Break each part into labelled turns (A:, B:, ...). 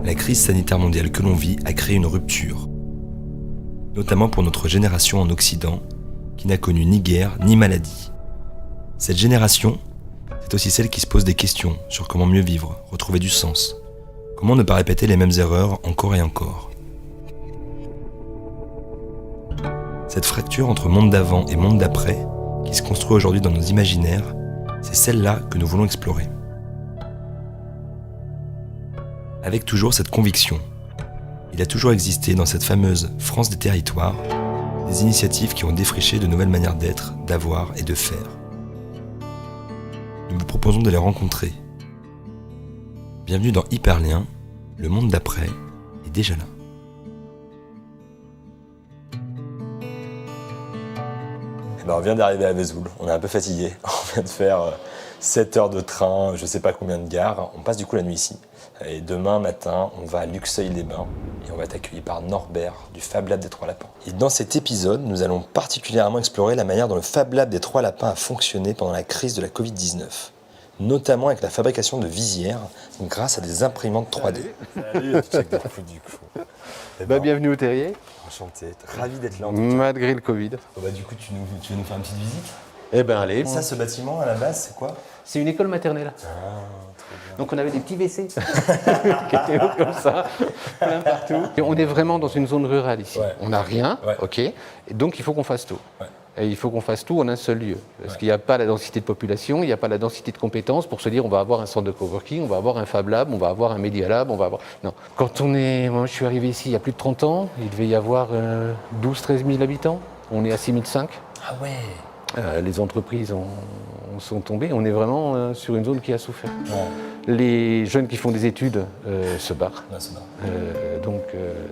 A: la crise sanitaire mondiale que l'on vit a créé une rupture, notamment pour notre génération en Occident, qui n'a connu ni guerre ni maladie. Cette génération, c'est aussi celle qui se pose des questions sur comment mieux vivre, retrouver du sens, comment ne pas répéter les mêmes erreurs encore et encore. Cette fracture entre monde d'avant et monde d'après, qui se construit aujourd'hui dans nos imaginaires, c'est celle-là que nous voulons explorer. Avec toujours cette conviction, il a toujours existé dans cette fameuse France des territoires des initiatives qui ont défriché de nouvelles manières d'être, d'avoir et de faire. Nous vous proposons de les rencontrer. Bienvenue dans Hyperlien, le monde d'après est déjà là.
B: On vient d'arriver à Vesoul, on est un peu fatigué, on vient de faire 7 heures de train, je ne sais pas combien de gares, on passe du coup la nuit ici. Et demain matin, on va à Luxeuil-les-Bains et on va être accueilli par Norbert du Fab Lab des Trois Lapins. Et dans cet épisode, nous allons particulièrement explorer la manière dont le Fab Lab des Trois Lapins a fonctionné pendant la crise de la Covid-19, notamment avec la fabrication de visières grâce à des imprimantes 3D. Salut, check des fous du coup.
C: Bienvenue au Terrier.
B: Enchanté, ravi d'être là.
C: Malgré le Covid.
B: Du coup, tu vas nous faire une petite visite?
C: Allez.
B: Ça, ce bâtiment, à la base, c'est quoi?
C: C'est une école maternelle.
B: Ah, très bien.
C: Donc on avait des petits WC qui étaient hauts comme ça, plein partout. Et on est vraiment dans une zone rurale ici.
B: Ouais.
C: On n'a rien,
B: Ouais.
C: ok. Et donc il faut qu'on fasse tout.
B: Ouais.
C: Et il faut qu'on fasse tout en un seul lieu. Parce qu'il n'y a pas la densité de population, il n'y a pas la densité de compétences pour se dire on va avoir un centre de coworking, on va avoir un Fab Lab, on va avoir un Media Lab, on va avoir... Non. Moi je suis arrivé ici il y a plus de 30 ans, il devait y avoir 12-13 000 habitants. On est à 6 500.
B: Ah ouais.
C: Les entreprises sont tombées. On est vraiment sur une zone qui a souffert.
B: Ouais.
C: Les jeunes qui font des études se barrent.
B: Ouais, c'est bien.
C: Donc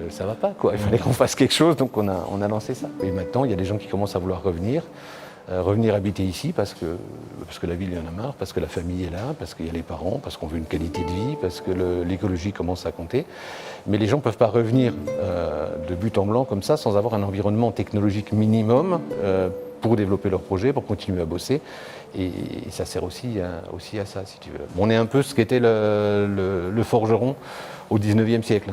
C: ça va pas, quoi. Il fallait qu'on fasse quelque chose, donc on a lancé ça. Et maintenant, il y a des gens qui commencent à vouloir revenir habiter ici parce que la ville y en a marre, parce que la famille est là, parce qu'il y a les parents, parce qu'on veut une qualité de vie, parce que l'écologie commence à compter. Mais les gens ne peuvent pas revenir de but en blanc comme ça sans avoir un environnement technologique minimum pour développer leur projet, pour continuer à bosser. Et ça sert aussi à ça, si tu veux. On est un peu ce qu'était le forgeron au 19e siècle.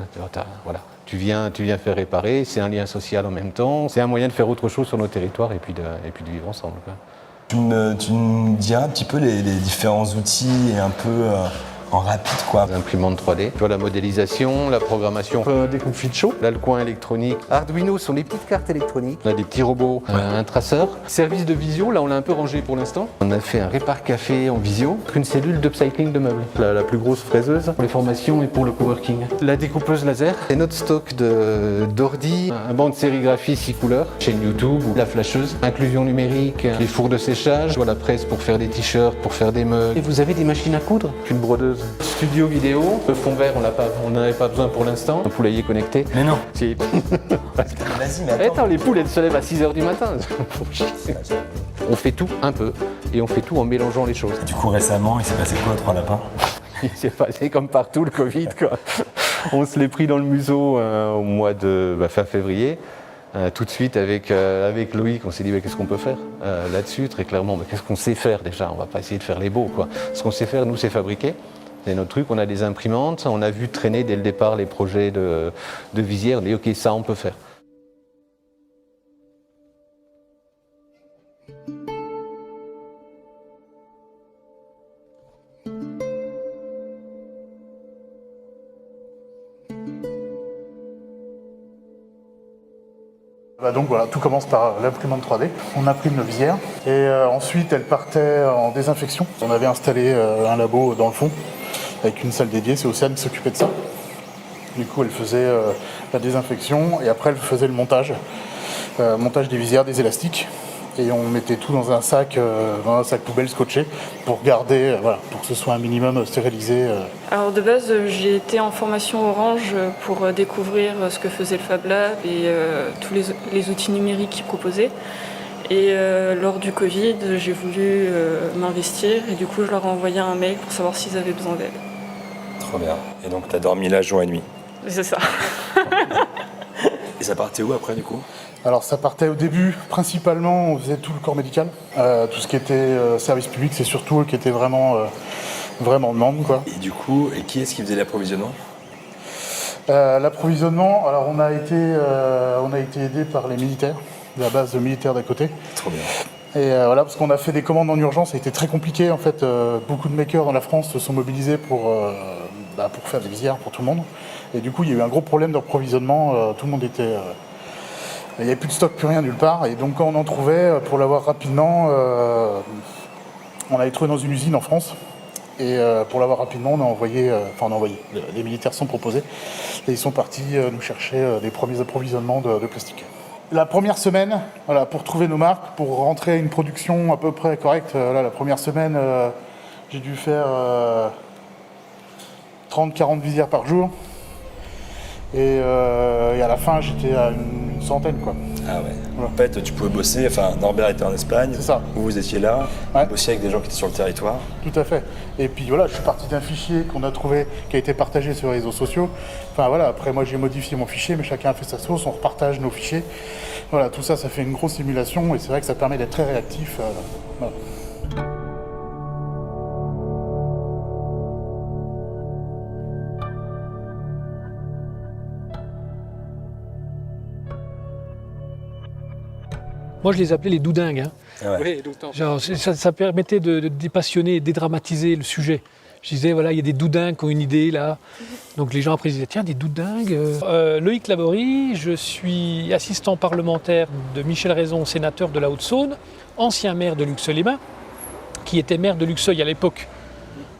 C: Voilà. Tu viens faire réparer, c'est un lien social en même temps, c'est un moyen de faire autre chose sur nos territoires et puis de vivre ensemble, quoi.
B: Tu me diras un petit peu les différents outils et un peu en rapide, quoi.
C: L'imprimante 3D, tu vois, la modélisation, la programmation, des conflits de chaud, là le coin électronique. Arduino sont des petites cartes électroniques, on a des petits robots, un traceur. Service de visio, là on l'a un peu rangé pour l'instant. On a fait un répar café en visio, une cellule d'upcycling de meubles, la plus grosse fraiseuse pour les formations et pour le coworking. La découpeuse laser, et notre stock d'ordi, un banc de sérigraphie 6 couleurs, chaîne YouTube, la flasheuse, inclusion numérique, les fours de séchage, la presse pour faire des t-shirts, pour faire des mugs. Et vous avez des machines à coudre, une brodeuse. Studio vidéo, le fond vert on n'en avait pas besoin pour l'instant, un poulailler connecté.
B: Mais non.
C: Si.
B: Vas-y, mais attends.
C: Les poules elles se lèvent à 6h du matin. On fait tout un peu et on fait tout en mélangeant les choses.
B: Du coup, récemment, il s'est passé quoi aux Trois Lapins?
C: Il s'est passé comme partout le Covid, quoi. On se l'est pris dans le museau au mois de fin février. Tout de suite avec Loïc, on s'est dit qu'est-ce qu'on peut faire là-dessus, très clairement. Qu'est-ce qu'on sait faire déjà? On va pas essayer de faire les beaux, quoi. Ce qu'on sait faire, nous, c'est fabriquer. C'est notre truc, on a des imprimantes, on a vu traîner dès le départ les projets de visière, on dit ok, ça on peut faire.
D: Donc voilà, tout commence par l'imprimante 3D. On imprime nos visières et ensuite elle partait en désinfection. On avait installé un labo dans le fond avec une salle dédiée, c'est Océane qui s'occupait de ça. Du coup elle faisait la désinfection et après elle faisait le montage des visières, des élastiques. Et on mettait tout dans un sac poubelle scotché pour garder, pour que ce soit un minimum stérilisé.
E: Alors de base, j'ai été en formation Orange pour découvrir ce que faisait le Fab Lab et tous les outils numériques qu'ils proposaient. Et lors du Covid, j'ai voulu m'investir et du coup, je leur ai envoyé un mail pour savoir s'ils avaient besoin d'aide.
B: Trop bien. Et donc, t'as dormi là jour et nuit?
E: C'est ça.
B: Et ça partait où après, du coup?
D: Alors ça partait au début, principalement on faisait tout le corps médical. Tout ce qui était service public, c'est surtout eux qui étaient vraiment en demande, quoi.
B: Et du coup, qui est-ce qui faisait l'approvisionnement?
D: L'approvisionnement, alors on a été aidé par les militaires, la base militaire d'à côté.
B: Trop bien.
D: Et voilà, parce qu'on a fait des commandes en urgence, ça a été très compliqué en fait. Beaucoup de makers dans la France se sont mobilisés pour faire des visières pour tout le monde. Et du coup, il y a eu un gros problème d'approvisionnement. Tout le monde était... il n'y avait plus de stock, plus rien nulle part. Et donc quand on en trouvait, pour l'avoir rapidement, on allait trouver dans une usine en France. Et pour l'avoir rapidement, les militaires sont proposés. Et ils sont partis nous chercher des premiers approvisionnements de plastique. La première semaine, voilà, pour trouver nos marques, pour rentrer à une production à peu près correcte, la première semaine, j'ai dû faire 30-40 visières par jour. Et à la fin, j'étais à une centaine, quoi.
B: Ah ouais.
D: Voilà.
B: En fait, tu pouvais bosser, Norbert était en Espagne,
D: C'est ça.
B: vous étiez là,
D: Ouais.
B: vous bossiez avec des gens qui étaient sur le territoire.
D: Tout à fait. Et puis voilà, je suis parti d'un fichier qu'on a trouvé, qui a été partagé sur les réseaux sociaux. Enfin voilà, après moi j'ai modifié mon fichier, mais chacun a fait sa sauce, on repartage nos fichiers. Voilà, tout ça, ça fait une grosse simulation et c'est vrai que ça permet d'être très réactif. Voilà.
F: Moi, je les appelais les doudingues. Hein.
B: Ah ouais.
F: Genre, ça permettait de dépassionner, de dédramatiser le sujet. Je disais, voilà, il y a des doudingues qui ont une idée, là. Donc les gens après disaient, tiens, des doudingues. Loïc Laborie, je suis assistant parlementaire de Michel Raison, sénateur de la Haute-Saône, ancien maire de Luxeuil-les-Bains, qui était maire de Luxeuil à l'époque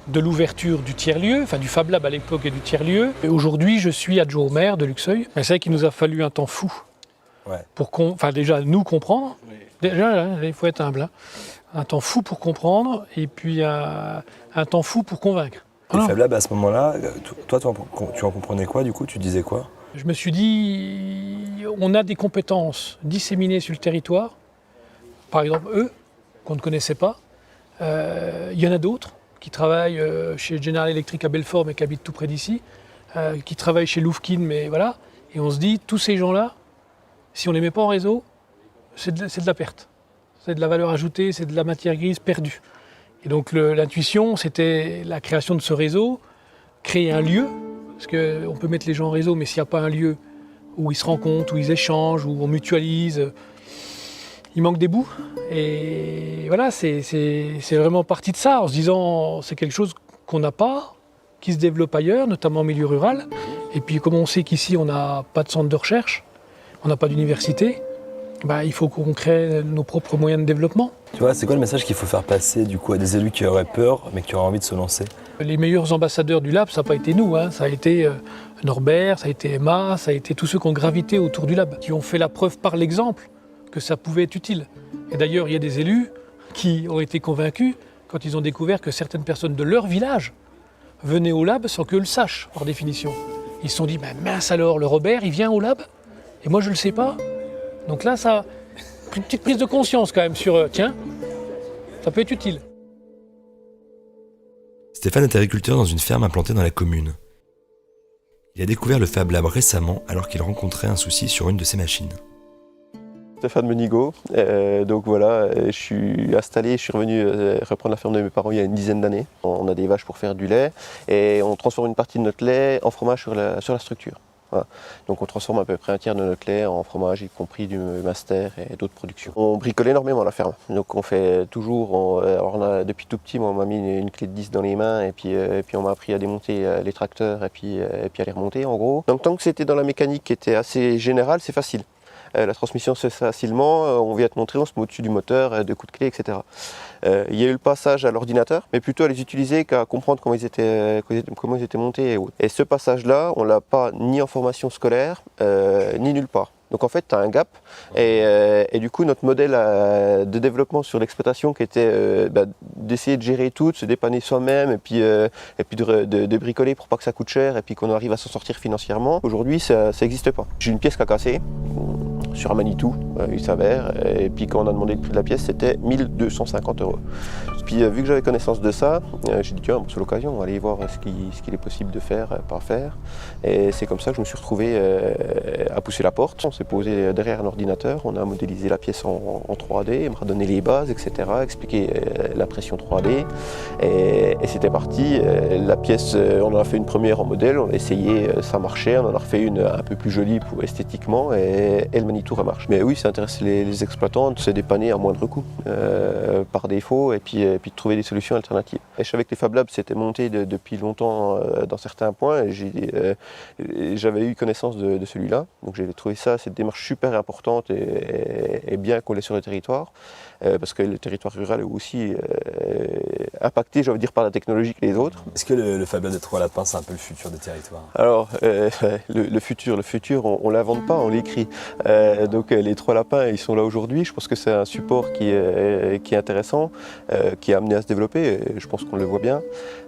F: de l'ouverture du tiers-lieu, enfin du Fab Lab à l'époque et du tiers-lieu. Et aujourd'hui, je suis adjoint au maire de Luxeuil. C'est vrai qu'il nous a fallu un temps fou.
B: Ouais.
F: Pour déjà nous comprendre, déjà il faut être humble, hein. Un temps fou pour comprendre et puis un temps fou pour convaincre.
B: Et
F: Voilà.
B: Fab Lab, à ce moment-là, toi tu en comprenais quoi du coup? Tu disais quoi?
F: Je me suis dit, on a des compétences disséminées sur le territoire, par exemple eux, qu'on ne connaissait pas. Il y en a d'autres qui travaillent chez General Electric à Belfort mais qui habitent tout près d'ici, qui travaillent chez Louvkin, mais voilà. Et on se dit, tous ces gens-là, si on ne les met pas en réseau, c'est de la perte. C'est de la valeur ajoutée, c'est de la matière grise perdue. Et donc l'intuition, c'était la création de ce réseau, créer un lieu, parce qu'on peut mettre les gens en réseau, mais s'il n'y a pas un lieu où ils se rencontrent, où ils échangent, où on mutualise, il manque des bouts. Et voilà, c'est vraiment parti de ça, en se disant c'est quelque chose qu'on n'a pas, qui se développe ailleurs, notamment en milieu rural. Et puis comme on sait qu'ici, on n'a pas de centre de recherche, on n'a pas d'université, il faut qu'on crée nos propres moyens de développement.
B: Tu vois, c'est quoi le message qu'il faut faire passer du coup à des élus qui auraient peur mais qui auraient envie de se lancer?
F: Les meilleurs ambassadeurs du Lab, ça n'a pas été nous, hein. Ça a été Norbert, ça a été Emma, ça a été tous ceux qui ont gravité autour du Lab, qui ont fait la preuve par l'exemple que ça pouvait être utile. Et d'ailleurs, il y a des élus qui ont été convaincus quand ils ont découvert que certaines personnes de leur village venaient au Lab sans qu'eux le sachent, par définition. Ils se sont dit, mince alors, le Robert, il vient au Lab et moi je ne le sais pas. Donc là, ça, une petite prise de conscience quand même sur, tiens, ça peut être utile.
A: Stéphane est agriculteur dans une ferme implantée dans la commune. Il a découvert le Fab Lab récemment alors qu'il rencontrait un souci sur une de ses machines.
G: Stéphane Menigo, donc voilà, je suis installé, je suis revenu reprendre la ferme de mes parents il y a une dizaine d'années. On a des vaches pour faire du lait et on transforme une partie de notre lait en fromage sur la structure. Voilà. Donc on transforme à peu près un tiers de notre lait en fromage, y compris du master et d'autres productions. On bricole énormément la ferme, donc on fait toujours, alors on a, depuis tout petit, moi, on m'a mis une clé de 10 dans les mains et puis on m'a appris à démonter les tracteurs et puis à les remonter en gros. Donc tant que c'était dans la mécanique qui était assez générale, c'est facile. La transmission se fait facilement, on vient te montrer, on se met au-dessus du moteur, de coups de clé, etc. Il y a eu le passage à l'ordinateur, mais plutôt à les utiliser qu'à comprendre comment ils étaient montés et autres. Et ce passage-là, on ne l'a pas ni en formation scolaire, ni nulle part. Donc en fait, tu as un gap, et du coup, notre modèle de développement sur l'exploitation qui était d'essayer de gérer tout, de se dépanner soi-même, et puis de bricoler pour pas que ça coûte cher, et puis qu'on arrive à s'en sortir financièrement, aujourd'hui, ça n'existe pas. J'ai une pièce qui a cassé sur un Manitou. il s'avère. Et puis quand on a demandé le prix de la pièce, c'était 1250 €. Puis vu que j'avais connaissance de ça, j'ai dit tiens, c'est l'occasion, aller voir ce qu'il est possible de faire, pas faire. Et c'est comme ça que je me suis retrouvé à pousser la porte. On s'est posé derrière un ordinateur, on a modélisé la pièce en 3D, on m'a donné les bases, etc., expliqué l'impression 3D. Et c'était parti. La pièce, on en a fait une première en modèle, on a essayé, ça marchait, on en a refait une un peu plus jolie esthétiquement et le Manitou marche. Mais oui, ça intéresse les exploitants de se dépanner à moindre coût par défaut et puis de trouver des solutions alternatives. Et je savais que les Fab Labs s'étaient montés depuis longtemps dans certains points et j'avais eu connaissance de celui-là. Donc j'ai trouvé cette démarche super importante et bien collée sur le territoire parce que le territoire rural est aussi impacté, j'ai envie de dire, par la technologie que les autres.
B: Est-ce que le Fab Lab des Trois Lapins, c'est un peu le futur des territoires?
G: Alors, le futur, on ne l'invente pas, on l'écrit. Donc les Trois Lapins, ils sont là aujourd'hui. Je pense que c'est un support qui est intéressant, qui est amené à se développer. Et je pense qu'on le voit bien.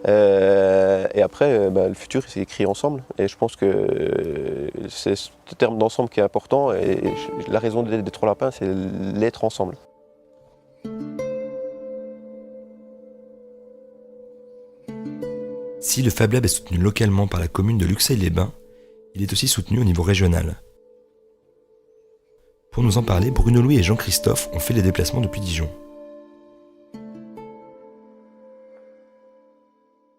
G: Et après, le futur, c'est écrit ensemble. Et je pense que c'est ce terme d'ensemble qui est important. Et la raison d'être des Trois Lapins, c'est l'être ensemble.
A: Si le Fab Lab est soutenu localement par la commune de Luxeuil-les-Bains, il est aussi soutenu au niveau régional. Pour nous en parler, Bruno Louis et Jean-Christophe ont fait les déplacements depuis Dijon.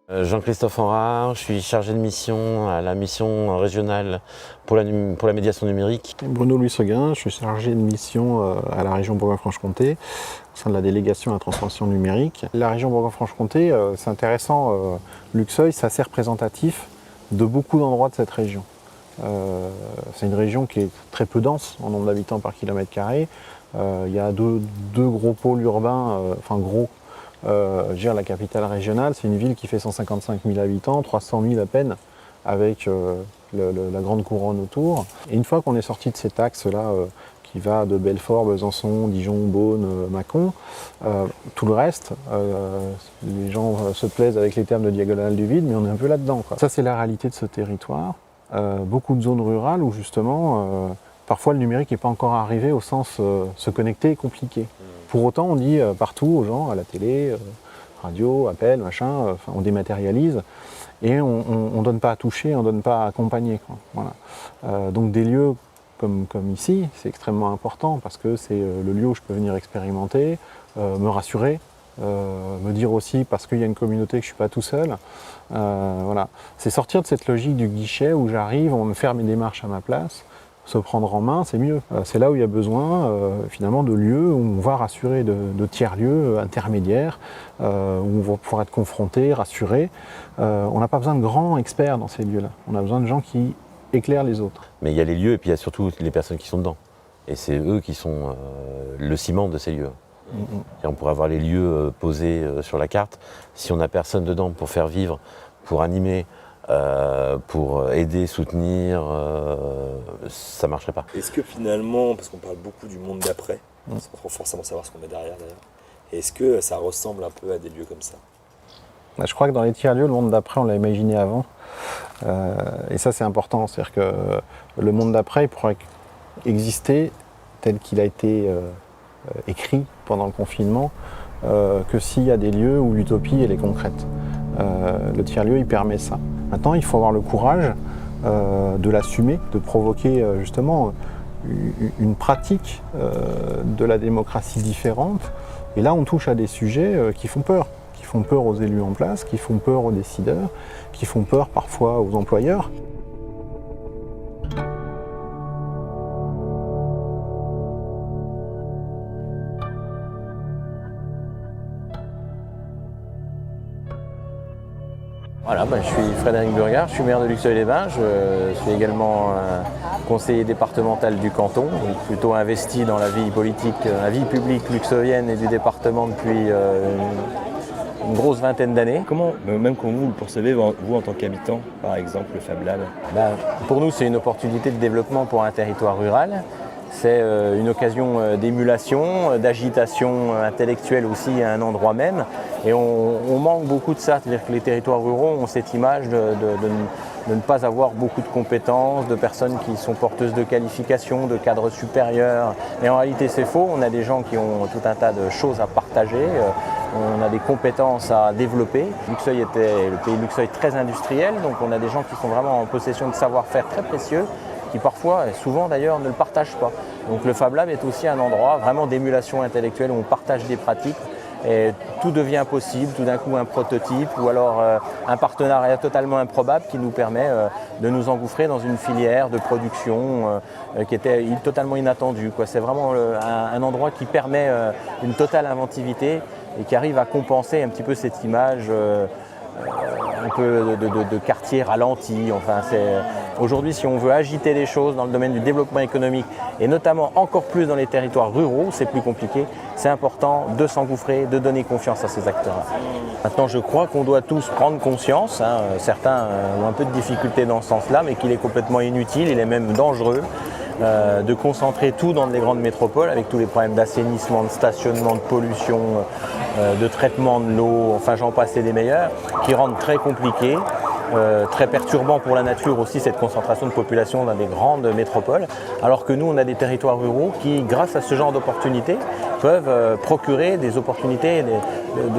H: Jean-Christophe Henrard, je suis chargé de mission à la mission régionale pour la médiation numérique.
I: Bruno Louis Seguin, je suis chargé de mission à la région Bourgogne-Franche-Comté au sein de la délégation à la transformation numérique. La région Bourgogne-Franche-Comté, c'est intéressant, Luxeuil, c'est assez représentatif de beaucoup d'endroits de cette région. C'est une région qui est très peu dense en nombre d'habitants par kilomètre carré. Il y a deux gros pôles urbains, la capitale régionale, c'est une ville qui fait 155 000 habitants, 300 000 à peine, avec la grande couronne autour. Et une fois qu'on est sorti de cet axe-là, qui va de Belfort, Besançon, Dijon, Beaune, Mâcon, tout le reste, les gens se plaisent avec les termes de diagonale du vide, mais on est un peu là-dedans, quoi. Ça, c'est la réalité de ce territoire. Beaucoup de zones rurales où justement, parfois le numérique n'est pas encore arrivé au sens se connecter est compliqué. Pour autant, on dit partout aux gens, à la télé, radio, appel, machin, on dématérialise et on ne donne pas à toucher, on ne donne pas à accompagner, quoi. Voilà. Donc des lieux comme ici, c'est extrêmement important parce que c'est le lieu où je peux venir expérimenter, me rassurer, me dire aussi parce qu'il y a une communauté que je ne suis pas tout seul. Voilà. C'est sortir de cette logique du guichet où j'arrive, on me fait mes démarches à ma place. Se prendre en main, c'est mieux. C'est là où il y a besoin finalement de lieux où on va rassurer, de tiers-lieux intermédiaires, où on va pouvoir être confronté, rassuré. On n'a pas besoin de grands experts dans ces lieux-là. On a besoin de gens qui éclairent les autres.
H: Mais il y a les lieux et puis il y a surtout les personnes qui sont dedans. Et c'est eux qui sont le ciment de ces lieux. Et on pourrait avoir les lieux posés sur la carte. Si on n'a personne dedans pour faire vivre, pour animer, pour aider, soutenir, ça ne marcherait pas.
B: Est-ce que finalement, parce qu'on parle beaucoup du monde d'après, sans forcément savoir ce qu'on met derrière d'ailleurs, est-ce que ça ressemble un peu à des lieux comme ça?
I: Je crois que dans les tiers-lieux, le monde d'après, on l'a imaginé avant. Et ça, c'est important. C'est-à-dire que le monde d'après, il pourrait exister tel qu'il a été écrit pendant le confinement, que s'il y a des lieux où l'utopie, elle est concrète. Le tiers-lieu, il permet ça. Maintenant, il faut avoir le courage de l'assumer, de provoquer justement une pratique de la démocratie différente. Et là, on touche à des sujets qui font peur aux élus en place, qui font peur aux décideurs, qui font peur parfois aux employeurs.
J: Voilà, je suis Frédéric Burgard, je suis maire de Luxeuil-les-Bains, je suis également conseiller départemental du canton, plutôt investi dans la vie politique, la vie publique luxeuienne et du département depuis une grosse vingtaine d'années.
B: Comment, même quand vous le percevez, vous en tant qu'habitant, par exemple, le Fab Lab?
J: Pour nous, c'est une opportunité de développement pour un territoire rural. C'est une occasion d'émulation, d'agitation intellectuelle aussi à un endroit même. Et on manque beaucoup de ça, c'est-à-dire que les territoires ruraux ont cette image de ne pas avoir beaucoup de compétences, de personnes qui sont porteuses de qualifications, de cadres supérieurs. Mais en réalité c'est faux, on a des gens qui ont tout un tas de choses à partager, on a des compétences à développer. Luxeuil était le pays de Luxeuil très industriel, donc on a des gens qui sont vraiment en possession de savoir-faire très précieux, qui parfois, et souvent d'ailleurs, ne le partagent pas. Donc le Fab Lab est aussi un endroit vraiment d'émulation intellectuelle où on partage des pratiques. Et tout devient possible, tout d'un coup un prototype ou alors un partenariat totalement improbable qui nous permet de nous engouffrer dans une filière de production qui était totalement inattendue. C'est vraiment un endroit qui permet une totale inventivité et qui arrive à compenser un petit peu cette image un peu de quartier ralenti. Enfin, aujourd'hui, si on veut agiter les choses dans le domaine du développement économique et notamment encore plus dans les territoires ruraux, c'est plus compliqué. C'est important de s'engouffrer, de donner confiance à ces acteurs-là. Maintenant, je crois qu'on doit tous prendre conscience, certains ont un peu de difficulté dans ce sens-là, mais qu'il est complètement inutile, il est même dangereux de concentrer tout dans les grandes métropoles avec tous les problèmes d'assainissement, de stationnement, de pollution, de traitement de l'eau, enfin j'en passe et des meilleurs, qui rendent très compliqué, très perturbant pour la nature aussi cette concentration de population dans des grandes métropoles, alors que nous on a des territoires ruraux qui, grâce à ce genre d'opportunités, peuvent procurer des opportunités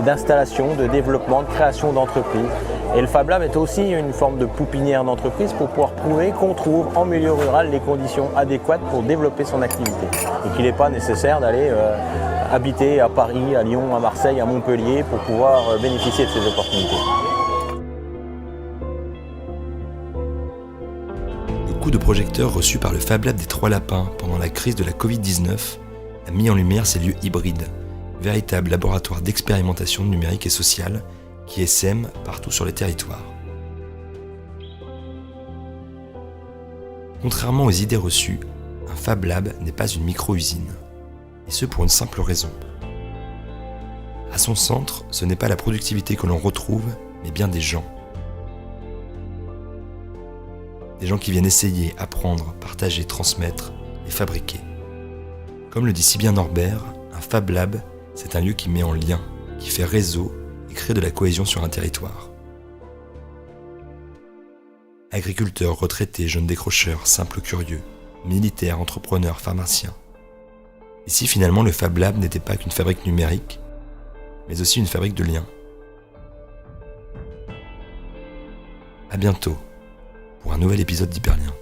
J: d'installation, de développement, de création d'entreprises. Et le Fab Lab est aussi une forme de poupinière d'entreprise pour pouvoir prouver qu'on trouve en milieu rural les conditions adéquates pour développer son activité. Et qu'il n'est pas nécessaire d'aller habiter à Paris, à Lyon, à Marseille, à Montpellier pour pouvoir bénéficier de ces opportunités.
A: Le coup de projecteur reçu par le Fab Lab des Trois Lapins pendant la crise de la Covid-19 a mis en lumière ces lieux hybrides, véritables laboratoires d'expérimentation numérique et sociale qui essaiment partout sur les territoires. Contrairement aux idées reçues, un Fab Lab n'est pas une micro-usine, et ce pour une simple raison. À son centre, ce n'est pas la productivité que l'on retrouve, mais bien des gens. Des gens qui viennent essayer, apprendre, partager, transmettre et fabriquer. Comme le dit si bien Norbert, un Fab Lab, c'est un lieu qui met en lien, qui fait réseau et crée de la cohésion sur un territoire. Agriculteurs, retraités, jeunes décrocheurs, simples curieux, militaires, entrepreneurs, pharmaciens. Et si finalement le Fab Lab n'était pas qu'une fabrique numérique, mais aussi une fabrique de liens. À bientôt pour un nouvel épisode d'Hyperlien.